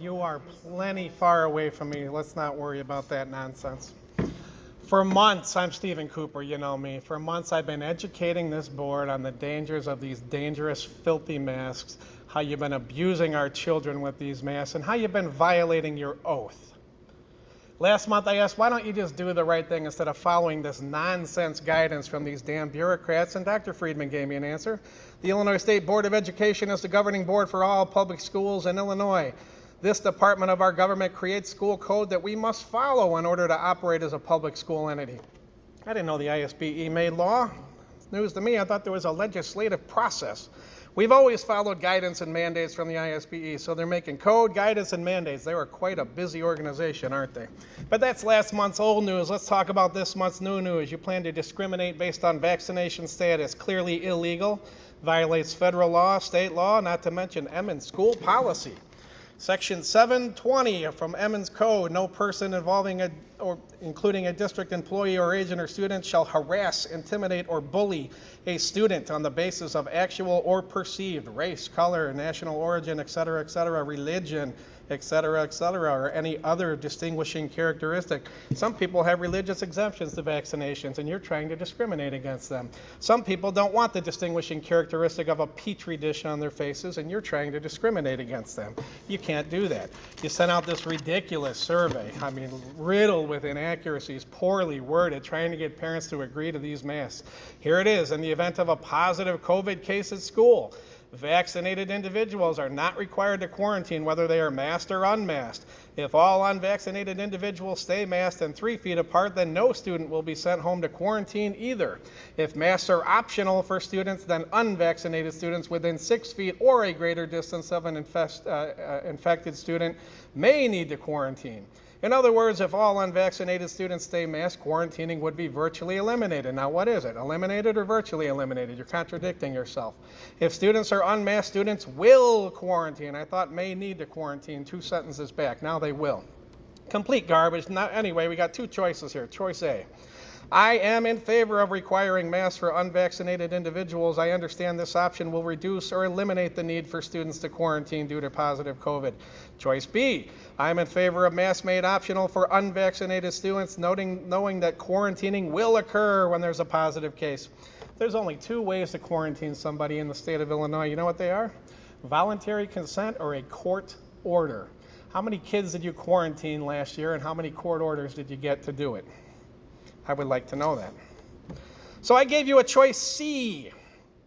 You are plenty far away from me. Let's not worry about that nonsense. For months, I'm Stephen Cooper, you know me. For months, I've been educating this board on the dangers of these dangerous, filthy masks, how you've been abusing our children with these masks, and how you've been violating your oath. Last month, I asked, why don't you just do the right thing instead of following this nonsense guidance from these damn bureaucrats? And Dr. Friedman gave me an answer. The Illinois State Board of Education is the governing board for all public schools in Illinois. This department of our government creates school code that we must follow in order to operate as a public school entity. I didn't know the ISBE made law. It's news to me. I thought there was a legislative process. We've always followed guidance and mandates from the ISBE, so they're making code, guidance, and mandates. They were quite a busy organization, aren't they? But that's last month's old news. Let's talk about this month's new news. You plan to discriminate based on vaccination status. Clearly illegal, violates federal law, state law, not to mention Emmons school policy. Section 720 from Emmons Code, no person involving or including a district employee or agent or student shall harass, intimidate, or bully a student on the basis of actual or perceived race, color, national origin, etc., religion, etc., or any other distinguishing characteristic. Some people have religious exemptions to vaccinations, and you're trying to discriminate against them. Some people don't want the distinguishing characteristic of a petri dish on their faces, and you're trying to discriminate against them. You can't do that. You sent out this ridiculous survey, riddled with inaccuracies, poorly worded, trying to get parents to agree to these masks. Here it is. In the event of a positive COVID case at school, vaccinated individuals are not required to quarantine whether they are masked or unmasked. If all unvaccinated individuals stay masked and 3 feet apart, then no student will be sent home to quarantine either. If masks are optional for students, then unvaccinated students within 6 feet or a greater distance of an infected student may need to quarantine. In other words, if all unvaccinated students stay masked, quarantining would be virtually eliminated. Now, what is it? Eliminated or virtually eliminated? You're contradicting yourself. If students are unmasked, students will quarantine. I thought may need to quarantine 2 sentences back. Now they will. Complete garbage. Anyway, we got 2 choices here. Choice A. I am in favor of requiring masks for unvaccinated individuals. I understand this option will reduce or eliminate the need for students to quarantine due to positive COVID. Choice B, I'm in favor of masks made optional for unvaccinated students, knowing that quarantining will occur when there's a positive case. There's only 2 ways to quarantine somebody in the state of Illinois. You know what they are? Voluntary consent or a court order. How many kids did you quarantine last year, and how many court orders did you get to do it? I would like to know that. So I gave you a choice C.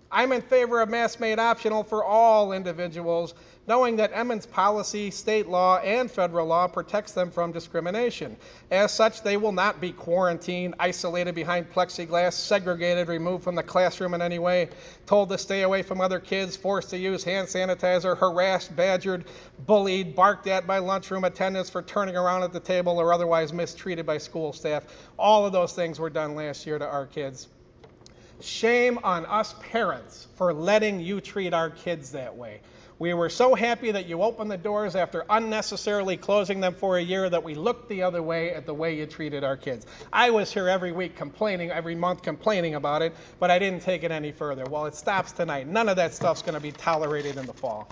I'm in favor of masks made optional for all individuals, knowing that Emmons policy, state law, and federal law protects them from discrimination. As such, they will not be quarantined, isolated behind plexiglass, segregated, removed from the classroom in any way, told to stay away from other kids, forced to use hand sanitizer, harassed, badgered, bullied, barked at by lunchroom attendants for turning around at the table, or otherwise mistreated by school staff. All of those things were done last year to our kids. Shame on us parents for letting you treat our kids that way. We were so happy that you opened the doors after unnecessarily closing them for a year that we looked the other way at the way you treated our kids. I was here every month complaining about it, but I didn't take it any further. Well, it stops tonight. None of that stuff's going to be tolerated in the fall.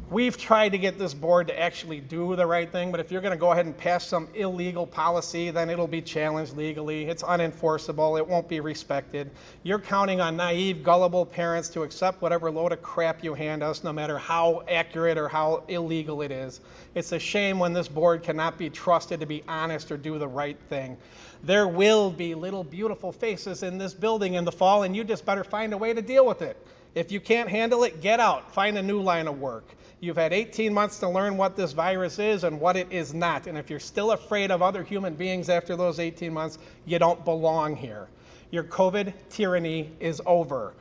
We've tried to get this board to actually do the right thing, but if you're going to go ahead and pass some illegal policy, then it'll be challenged legally. It's unenforceable. It won't be respected. You're counting on naive, gullible parents to accept whatever load of crap you hand us, no matter how accurate or how illegal it is. It's a shame when this board cannot be trusted to be honest or do the right thing. There will be little beautiful faces in this building in the fall, and you just better find a way to deal with it. If you can't handle it, get out. Find a new line of work. You've had 18 months to learn what this virus is and what it is not. And if you're still afraid of other human beings after those 18 months, you don't belong here. Your COVID tyranny is over.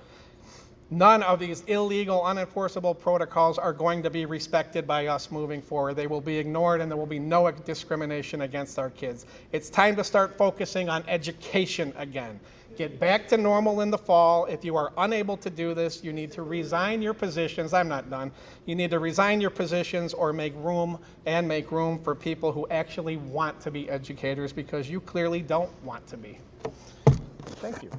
None of these illegal, unenforceable protocols are going to be respected by us moving forward. They will be ignored, and there will be no discrimination against our kids. It's time to start focusing on education again. Get back to normal in the fall. If you are unable to do this, you need to resign your positions. I'm not done. You need to resign your positions or make room for people who actually want to be educators, because you clearly don't want to be. Thank you.